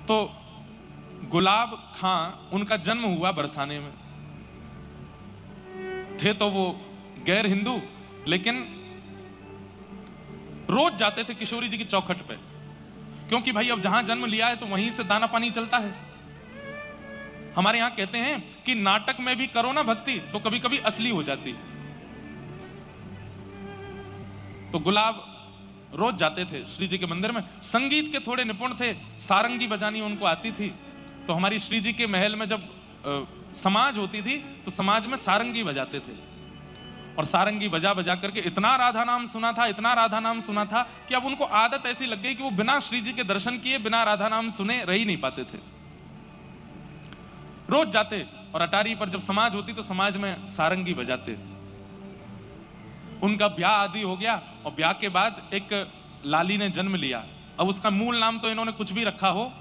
तो गुलाब खां उनका जन्म हुआ बरसाने में। थे तो वो गैर हिंदू, लेकिन रोज जाते थे किशोरी जी की चौखट पे, क्योंकि भाई अब जहां जन्म लिया है तो वहीं से दाना पानी चलता है। हमारे यहां कहते हैं कि नाटक में भी करो ना भक्ति तो कभी कभी असली हो जाती है। तो गुलाब रोज जाते थे श्री जी के मंदिर में। संगीत के थोड़े निपुण थे, सारंगी बजानी उनको आती थी। तो हमारी श्री जी के महल में जब समाज होती थी तो समाज में सारंगी बजाते थे, और सारंगी बजा बजा करके इतना राधा नाम सुना था, इतना राधा नाम सुना था कि अब उनको आदत ऐसी लग गई कि वो बिना श्री जी के दर्शन किए, बिना राधा नाम सुने रह ही नहीं पाते थे। रोज जाते और अटारी पर जब समाज होती तो समाज में सारंगी बजाते। उनका ब्याह आदि हो गया, और ब्याह के बाद एक लाली ने जन्म लिया। अब उसका मूल नाम तो इन्होंने कुछ भी रखा हो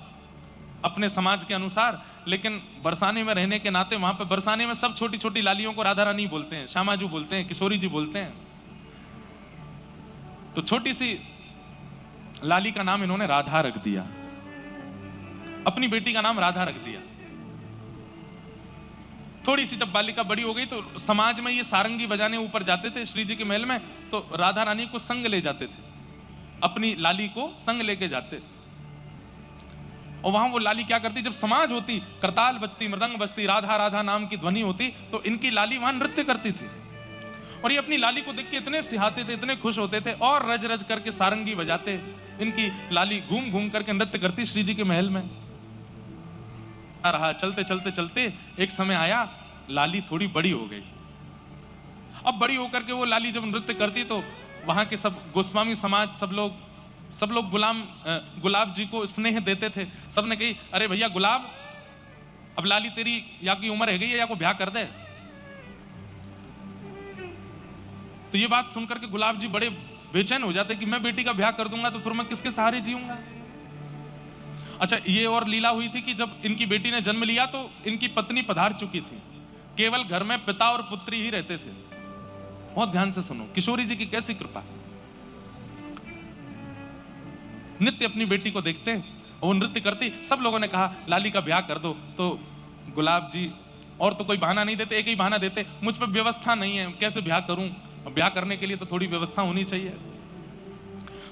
अपने समाज के अनुसार, लेकिन बरसाने में रहने के नाते वहां पे बरसाने में सब छोटी छोटी लालियों को राधा रानी बोलते हैं, श्यामाजू बोलते हैं, किशोरी जी बोलते हैं। तो छोटी सी लाली का नाम इन्होंने राधा रख दिया, अपनी बेटी का नाम राधा रख दिया। थोड़ी सी जब बालिका बड़ी हो गई तो समाज में ये सारंगी बजाने ऊपर जाते थे श्री जी के महल में, तो राधा रानी को संग ले जाते थे, अपनी लाली को संग लेके जाते। और वहां वो लाली क्या करती, जब समाज होती, करताल बजती, मृदंग बजती, राधा राधा नाम की ध्वनि होती, तो इनकी लाली वहां नृत्य करती थी। और ये अपनी लाली को देख के इतने सिहाते थे, इतने खुश होते थे, और रज रज करके सारंगी बजाते। इनकी लाली घूम घूम करके नृत्य करती श्री जी के महल में। रहा चलते चलते चलते एक समय आया, लाली थोड़ी बड़ी हो गई। अब बड़ी होकर के वो लाली जब नृत्य करती तो वहां के सब गोस्वामी समाज, सब लोग गुलाब जी को स्नेह देते थे। सबने कही, अरे भैया गुलाब, अब लाली तेरी या की उम्र है गई है, या को ब्याह कर दे। तो ये बात सुनकर के गुलाब जी बड़े बेचैन हो जाते कि मैं बेटी का ब्याह कर दूंगा तो फिर मैं किसके सहारे जीऊंगा। अच्छा, ये और लीला हुई थी कि जब इनकी बेटी ने जन्म लिया तो इनकी पत्नी पधार चुकी थी, केवल घर में पिता और पुत्री ही रहते थे। बहुत ध्यान से सुनो, किशोरी जी की कैसी कृपा। नित्य अपनी बेटी को देखते, वो नृत्य करती। सब लोगों ने कहा लाली का ब्याह कर दो, तो गुलाब जी और तो कोई बहाना नहीं देते, एक ही बहाना देते, मुझ पर व्यवस्था नहीं है, कैसे ब्याह करूं। ब्याह करने के लिए तो थोड़ी व्यवस्था होनी चाहिए।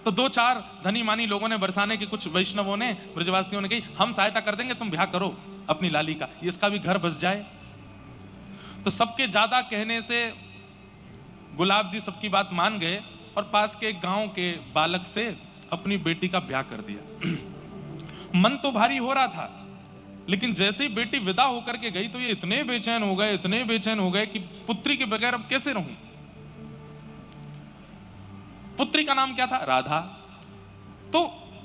तो दो चार धनी मानी लोगों ने, बरसाने के कुछ वैष्णवों ने, ब्रजवासियों ने कही, हम सहायता कर देंगे, तुम ब्याह करो अपनी लाली का, इसका भी घर बस जाए। तो सबके ज्यादा कहने से गुलाब जी सबकी बात मान गए और पास के गांव के बालक से अपनी बेटी का ब्याह कर दिया। मन तो भारी हो रहा था, लेकिन जैसे ही बेटी विदा होकर के गई तो ये इतने बेचैन हो गए, इतने बेचैन हो गए कि पुत्री के बगैर अब कैसे रहूं। पुत्री का नाम क्या था? राधा। तो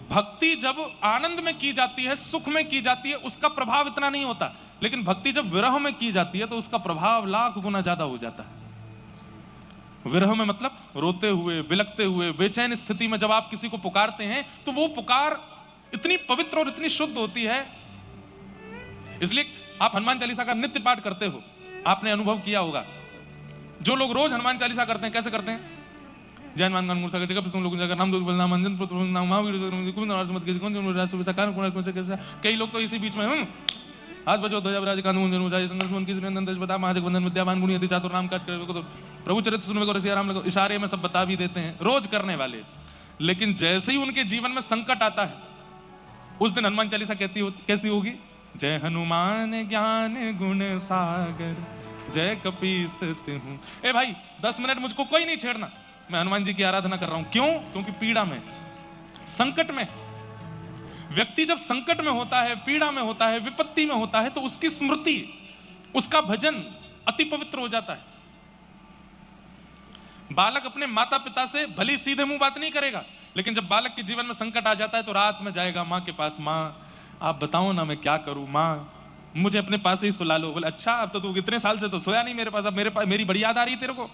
भक्ति जब आनंद में की जाती है, सुख में की जाती है, उसका प्रभाव इतना नहीं होता, लेकिन भक्ति जब विरह में की जाती है तो उसका प्रभाव लाख गुना ज्यादा हो जाता है। विरह में मतलब रोते हुए, बिलखते हुए, बेचैन स्थिति में जब आप किसी को पुकारते हैं तो वो पुकार इतनी पवित्र और इतनी शुद्ध होती है। इसलिए आप हनुमान चालीसा का नित्य पाठ करते हो, आपने अनुभव किया होगा। जो लोग रोज हनुमान चालीसा करते हैं, कैसे करते हैं? जय हनुमान ज्ञान गुण सागर जगत तुम लोग जगत नाम दूत नाम अंजन पुत्र नाम महावीर कुंद नरसिंह के कौन राष्ट्र सकार कोण से कैसे। कई लोग तो इसी बीच में हाथ बजो ध्वजा विराज कांध मुंजन ऊंचाई संघर्ष मन की निरंतर देश बता महाजग वंदन विद्यावान गुणी अति चातुर नाम काज करे को, तो प्रभु चरित्र सुनने को रसिया राम, इशारे में सब बता भी देते हैं रोज करने वाले। लेकिन जैसे ही उनके जीवन में संकट आता है, उस दिन हनुमान चालीसा कैसी होगी? जय हनुमान ज्ञान गुण सागर जय कपीस तिहु। ए भाई 10 मिनट मुझको कोई नहीं छेड़ना, मैं हनुमान जी की आराधना कर रहा हूं। क्यों? क्योंकि पीड़ा में, संकट में, व्यक्ति जब संकट में होता है, पीड़ा में होता है, विपत्ति में होता है, तो उसकी स्मृति, उसका भजन अति पवित्र हो जाता है। बालक अपने माता पिता से भली सीधे मुंह बात नहीं करेगा, लेकिन जब बालक के जीवन में संकट आ जाता है तो रात में जाएगा माँ के पास, माँ आप बताओ ना मैं क्या करूं, माँ मुझे अपने पास ही सुला लो। बोले अच्छा, अब तो तू इतने साल से तो सोया नहीं मेरे पास, अब मेरे पास मेरी बड़ी याद आ रही है तेरे को।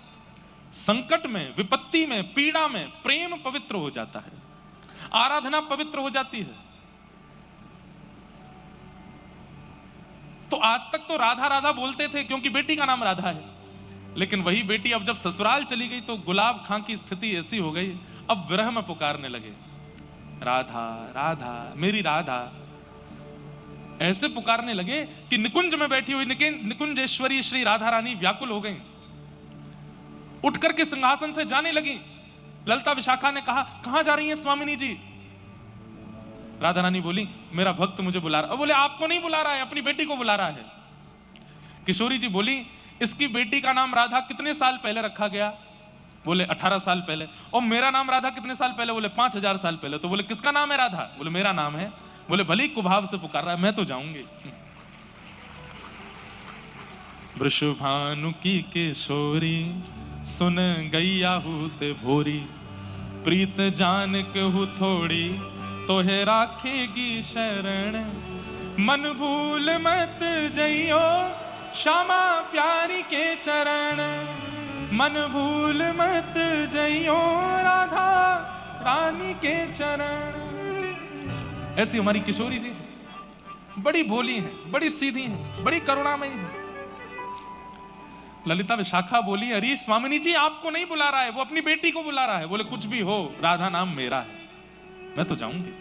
संकट में, विपत्ति में, पीड़ा में प्रेम पवित्र हो जाता है, आराधना पवित्र हो जाती है। तो आज तक तो राधा राधा बोलते थे क्योंकि बेटी का नाम राधा है, लेकिन वही बेटी अब जब ससुराल चली गई तो गुलाब खां की स्थिति ऐसी हो गई, अब विरह में पुकारने लगे, राधा राधा मेरी राधा। ऐसे पुकारने लगे कि निकुंज में बैठी हुई निकुंजेश्वरी श्री राधा रानी व्याकुल हो गई, उठ करके सिंहासन से जाने लगी। ललिता विशाखा ने कहा, कहां जा रही हैं स्वामिनी जी? राधा रानी बोली, मेरा भक्त मुझे बुला रहा है। बोले, आपको नहीं बुला रहा है, अपनी बेटी को बुला रहा है। किशोरी जी बोली, इसकी बेटी का नाम राधा कितने साल पहले रखा गया? बोले 18 साल पहले। और मेरा नाम राधा कितने साल पहले? बोले 5000 साल पहले। तो बोले, किसका नाम है राधा? बोले, मेरा नाम है। बोले, भले कुभाव से पुकार रहा है, मैं तो जाऊंगी। वृषभानु की किशोरी सुन गई आहूत भोरी, प्रीत जान कहू थोड़ी तो है राखेगी शरण। मन भूल मत जइयो श्यामा प्यारी के चरण, मन भूल मत जइयो राधा रानी के चरण। ऐसी हमारी किशोरी जी बड़ी भोली हैं, बड़ी सीधी हैं, बड़ी करुणामयी हैं। ललिता विशाखा बोली, अरे स्वामिनी जी आपको नहीं बुला रहा है, वो अपनी बेटी को बुला रहा है। बोले, कुछ भी हो, राधा नाम मेरा है, मैं तो जाऊंगी।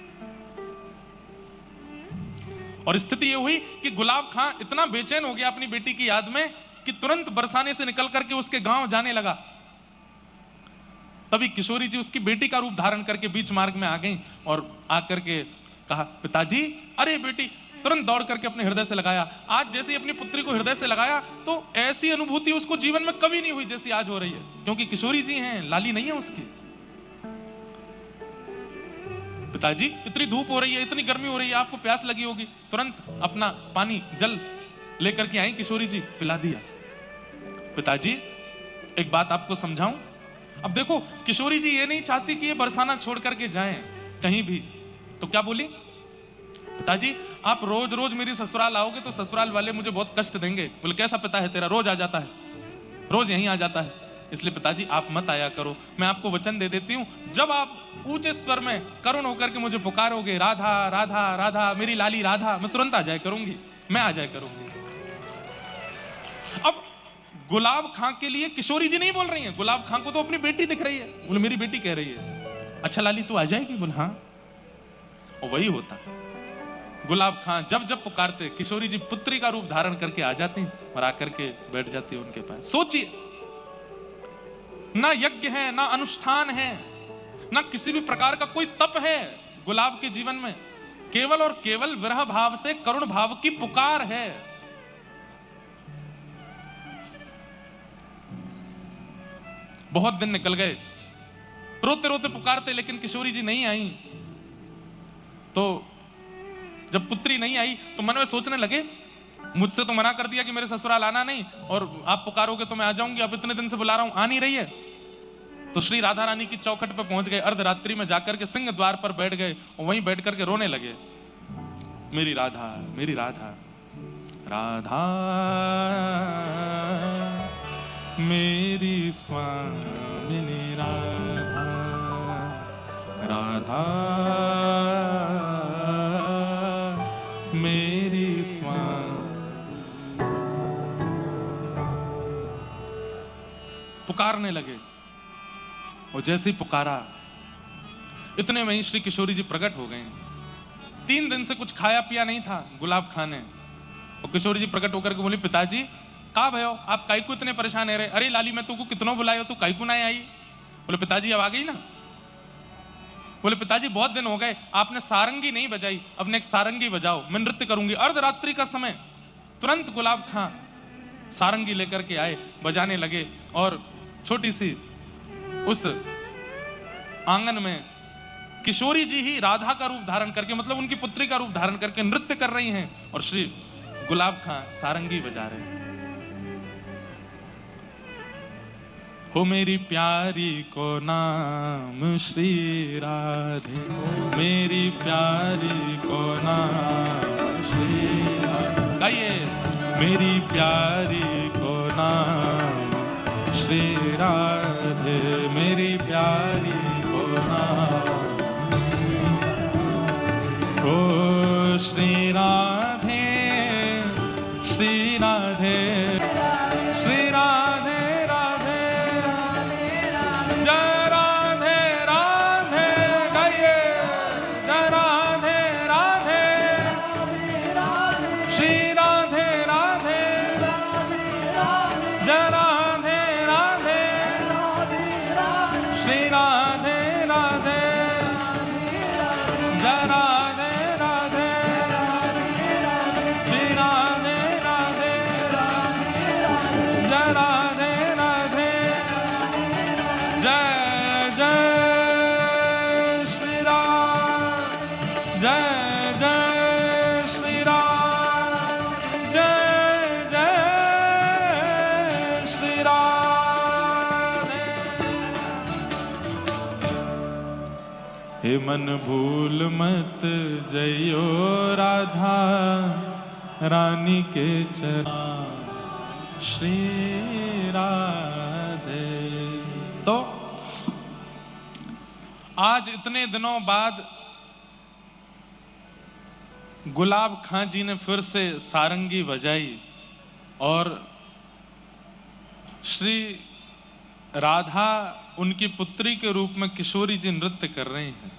और स्थिति ये हुई कि गुलाब खां इतना बेचैन हो गया अपनी बेटी की याद में कि तुरंत बरसाने से निकल करके उसके गांव जाने लगा। तभी किशोरी जी उसकी बेटी का रूप धारण करके बीच मार्ग में आ गई और आकर के कहा, पिताजी। अरे बेटी तुरंत दौड़ करके अपने हृदय से लगाया। आज जैसे अपनी पुत्री को हृदय से लगाया तो ऐसी अनुभूति उसको जीवन में कभी नहीं हुई जैसी आज हो रही है, क्योंकि किशोरी जी हैं, लाली नहीं है उसकी। पिताजी इतनी धूप हो रही है, इतनी गर्मी हो रही है, आपको प्यास लगी होगी, तुरंत अपना पानी जल लेकर के आई किशोरी जी, पिला दिया। पिताजी एक बात आपको समझाऊं। अब देखो किशोरी जी ये नहीं चाहती कि ये बरसाना छोड़ करके जाएं कहीं भी, तो क्या बोली, पिताजी आप रोज रोज मेरी ससुराल आओगे तो ससुराल वाले मुझे बहुत कष्ट देंगे। बोले, कैसा पिता है तेरा, रोज आ जाता है, रोज यहीं आ जाता है, इसलिए पिताजी आप मत आया करो। मैं आपको वचन दे देती हूं, जब आप ऊंचे स्वर में करुण होकर के मुझे पुकारोगे, राधा राधा राधा मेरी लाली राधा, मैं तुरंत आ जाया करूंगी, मैं आ जाया करूंगी। अब गुलाब खां के लिए किशोरी जी नहीं बोल रही हैं, गुलाब खां को तो अपनी बेटी दिख रही है। बोले, मेरी बेटी कह रही है, अच्छा लाली तू आ जाएगी? बोले, हाँ। और वही होता, गुलाब खां जब जब पुकारते किशोरी जी पुत्री का रूप धारण करके आ जाती और आकर के बैठ जाती उनके पास। सोचिए, ना यज्ञ है, ना अनुष्ठान है, ना किसी भी प्रकार का कोई तप है गुलाब के जीवन में, केवल और केवल विरह भाव से करुण भाव की पुकार है। बहुत दिन निकल गए, रोते रोते पुकारते, लेकिन किशोरी जी नहीं आई। तो जब पुत्री नहीं आई तो मन में सोचने लगे, मुझसे तो मना कर दिया कि मेरे ससुराल आना नहीं, और आप पुकारोगे तो मैं आ जाऊंगी, अब इतने दिन से बुला रहा हूं, आ नहीं रही है। तो श्री राधा रानी की चौखट पर पहुंच गए, अर्धरात्रि में जाकर के सिंह द्वार पर बैठ गए और वहीं बैठ करके रोने लगे, मेरी राधा, मेरी राधा, राधा मेरी स्वामिनी राधा, राधा मेरी पुकारने लगे। और जैसे ही पुकारा इतने में ही श्री किशोरी जी प्रकट हो गए। 3 दिन से कुछ खाया पिया नहीं था गुलाब खां ने। और किशोरी जी प्रकट होकर के बोली, पिताजी का भयो, आप काई को इतने परेशान है रहे? अरे लाली मैं तुमको कितनों बुलायो, तू काई को ना आई? बोले, पिताजी अब आ गई ना। बोले, पिताजी बहुत दिन हो गए आपने सारंगी नहीं बजाई, अब एक सारंगी बजाओ, मैं नृत्य करूंगी। अर्धरात्रि का समय, तुरंत गुलाब खां सारंगी लेकर के आए, बजाने लगे। और छोटी सी उस आंगन में किशोरी जी ही राधा का रूप धारण करके, मतलब उनकी पुत्री का रूप धारण करके नृत्य कर रही हैं और श्री गुलाब खां सारंगी बजा रहे हैं। हो मेरी प्यारी को नाम श्री राधे, मेरी प्यारी को नाम श्री राधे, गाइए, मेरी प्यारी को नाम श्री राधे, मेरी प्यारी को नाम, ओ श्री राधे, श्री राधे, श्री राधे, राधे जय राधे, राधे गाइए, जय राधे, राधे हे मन भूल मत जइयो राधा रानी के चरण श्री राधे। तो आज इतने दिनों बाद गुलाब खां जी ने फिर से सारंगी बजाई और श्री राधा उनकी पुत्री के रूप में किशोरी जी नृत्य कर रही हैं।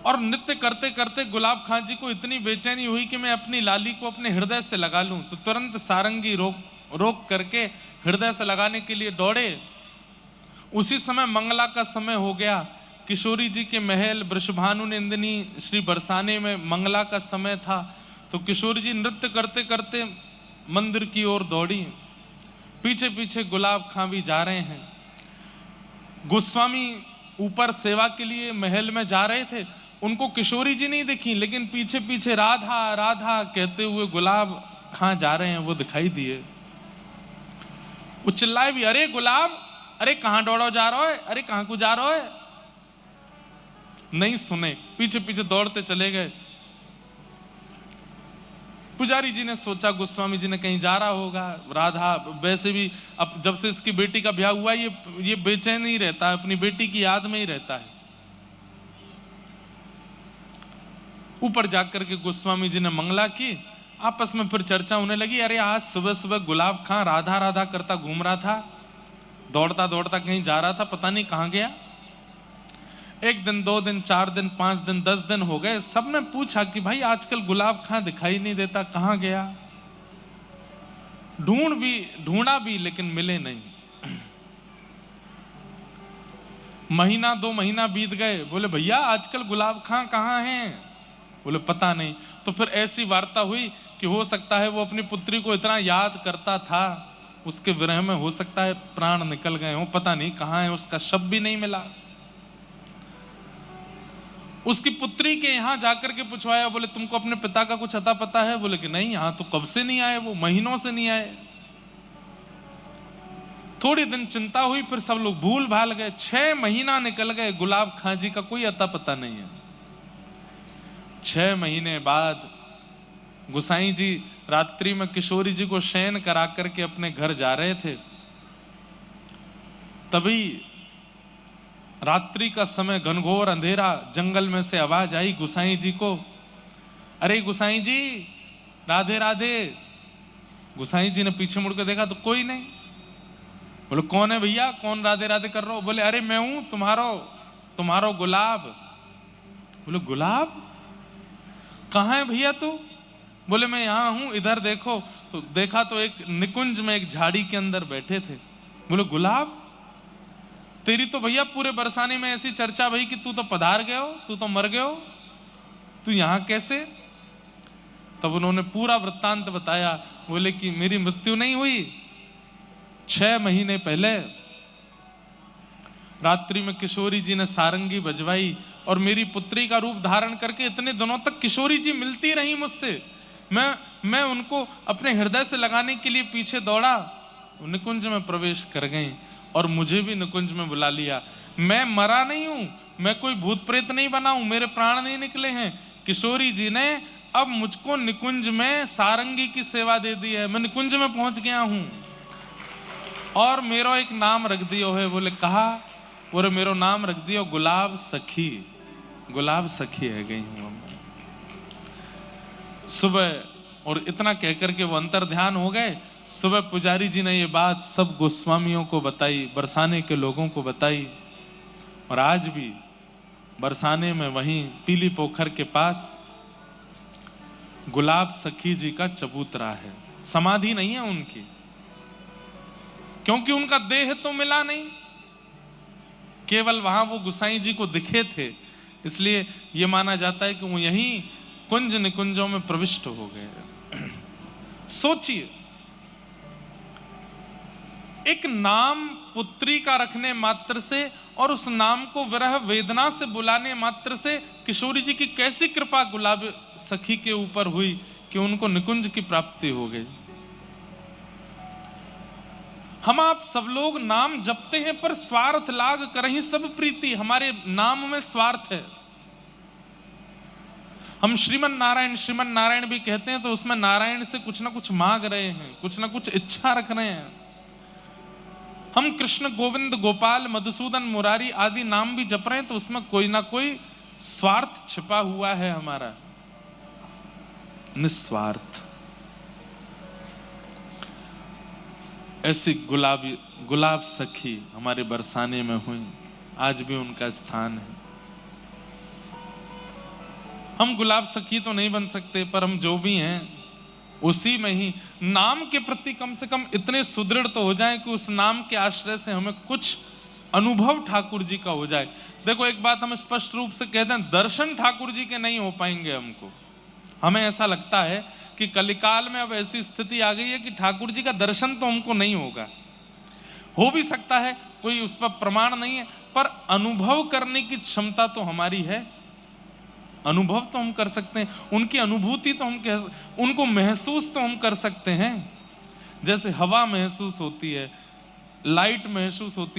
और नृत्य करते करते गुलाब खां जी को इतनी बेचैनी हुई कि मैं अपनी लाली को अपने हृदय से लगा लूं, तो तुरंत सारंगी रोक करके हृदय से लगाने के लिए दौड़े। उसी समय मंगला का समय हो गया। किशोरी जी के महल वृषभानु नंदिनी श्री बरसाने में मंगला का समय था। तो किशोरी जी नृत्य करते करते मंदिर की ओर दौड़ी। पीछे पीछे गुलाब खां भी जा रहे हैं। गोस्वामी ऊपर सेवा के लिए महल में जा रहे थे, उनको किशोरी जी नहीं दिखी, लेकिन पीछे पीछे राधा राधा कहते हुए गुलाब खां जा रहे हैं, वो दिखाई दिए। वो चिल्लाए भी, अरे गुलाब, अरे कहां दौड़ो जा रहा है, अरे कहां को जा रहा है। नहीं सुने, पीछे पीछे दौड़ते चले गए। पुजारी जी ने सोचा गोस्वामी जी ने कहीं जा रहा होगा। राधा वैसे भी अब जब से इसकी बेटी का ब्याह हुआ ये बेचैन ही रहता है, अपनी बेटी की याद में ही रहता है। ऊपर जाकर के गोस्वामी जी ने मंगला की। आपस में फिर चर्चा होने लगी, अरे आज सुबह सुबह गुलाब खां राधा राधा करता घूम रहा था, दौड़ता दौड़ता कहीं जा रहा था, पता नहीं कहां गया। एक दिन, 2 दिन, 4 दिन, 5 दिन, 10 दिन हो गए। सबने पूछा कि भाई आजकल गुलाब खां दिखाई नहीं देता, कहां गया। ढूंढा भी लेकिन मिले नहीं। महीना 2 महीना बीत गए। बोले भैया आजकल गुलाब खां कहां हैं। बोले पता नहीं। तो फिर ऐसी वार्ता हुई कि हो सकता है वो अपनी पुत्री को इतना याद करता था, उसके विरह में हो सकता है प्राण निकल गए हो, पता नहीं कहां है, उसका शव भी नहीं मिला। उसकी पुत्री के यहां जाकर के पूछवाया, बोले तुमको अपने पिता का कुछ अता पता है। बोले कि नहीं, यहां तो कब से नहीं आए, वो महीनों से नहीं आए। थोड़ी दिन चिंता हुई, फिर सब लोग भूल भाल गए। 6 महीना निकल गए, गुलाब खां जी का कोई अता पता नहीं है। 6 महीने बाद गुसाई जी रात्रि में किशोरी जी को शयन करा करके अपने घर जा रहे थे। तभी रात्रि का समय, घनघोर अंधेरा, जंगल में से आवाज आई गुसाई जी को, अरे गुसाई जी राधे राधे। गुसाई जी ने पीछे मुड़ के देखा तो कोई नहीं। बोले कौन है भैया, कौन राधे राधे कर रहा हो। बोले अरे मैं हूं तुम्हारो गुलाब। बोले गुलाब कहां है भैया तू। बोले मैं यहां हूं, इधर देखो। तो देखा तो एक निकुंज में एक झाड़ी के अंदर बैठे थे। बोले गुलाब, तेरी तो भैया पूरे बरसाने में ऐसी चर्चा भई कि तू तो पधार गए हो, तू तो मर गए हो, तू यहां कैसे। तब उन्होंने पूरा वृत्तांत बताया। बोले कि मेरी मृत्यु नहीं हुई, 6 महीने पहले रात्रि में किशोरी जी ने सारंगी बजवाई और मेरी पुत्री का रूप धारण करके इतने दिनों तक किशोरी जी मिलती रही मुझसे। मैं उनको अपने हृदय से लगाने के लिए पीछे दौड़ा, निकुंज में प्रवेश कर गई और मुझे भी निकुंज में बुला लिया। मैं मरा नहीं हूं, मैं कोई भूत प्रेत नहीं बना हूं, मेरे प्राण नहीं निकले हैं। किशोरी जी ने अब मुझको निकुंज में सारंगी की सेवा दे दी है, मैं निकुंज में पहुंच गया हूं और मेरा एक नाम रख दियो है। बोले कहा। बोले मेरो नाम रख दियो गुलाब सखी। गुलाब सखी है गई हूं सुबह। और इतना कहकर के वो अंतर ध्यान हो गए। सुबह पुजारी जी ने ये बात सब गोस्वामियों को बताई, बरसाने के लोगों को बताई। और आज भी बरसाने में वहीं पीली पोखर के पास गुलाब सखी जी का चबूतरा है। समाधि नहीं है उनकी, क्योंकि उनका देह तो मिला नहीं, केवल वहां वो गुसाई जी को दिखे थे, इसलिए यह माना जाता है कि वो यहीं कुंज निकुंजों में प्रविष्ट हो गए। सोचिए, एक नाम पुत्री का रखने मात्र से और उस नाम को विरह वेदना से बुलाने मात्र से किशोरी जी की कैसी कृपा गुलाब सखी के ऊपर हुई कि उनको निकुंज की प्राप्ति हो गई। हम आप सब लोग नाम जपते हैं पर स्वार्थ लाग करहि सब प्रीति, हमारे नाम में स्वार्थ है। हम श्रीमन नारायण भी कहते हैं तो उसमें नारायण से कुछ ना कुछ मांग रहे हैं, कुछ ना कुछ इच्छा रख रहे हैं। हम कृष्ण गोविंद गोपाल मधुसूदन मुरारी आदि नाम भी जप रहे हैं तो उसमें कोई ना कोई स्वार्थ छिपा हुआ है हमारा। निस्वार्थ ऐसी गुलाब सखी हमारे बरसाने में हुई, आज भी उनका स्थान है। हम गुलाब सखी तो नहीं बन सकते, पर हम जो भी हैं उसी में ही नाम के प्रति कम से कम इतने सुदृढ़ तो हो जाएं कि उस नाम के आश्रय से हमें कुछ अनुभव ठाकुर जी का हो जाए। देखो एक बात हम स्पष्ट रूप से कहते हैं, दर्शन ठाकुर जी के नहीं हो पाएंगे हमको। हमें ऐसा लगता है कि कलिकाल में अब ऐसी स्थिति आ गई है कि ठाकुर जी का दर्शन तो हमको नहीं होगा। हो भी सकता है, कोई उस पर प्रमाण नहीं है, पर अनुभव करने की क्षमता तो हमारी है। अनुभव तो हम कर सकते हैं, उनकी अनुभूति तो हम उनको महसूस तो हम कर सकते हैं। जैसे हवा महसूस होती है, लाइट महसूस होती है।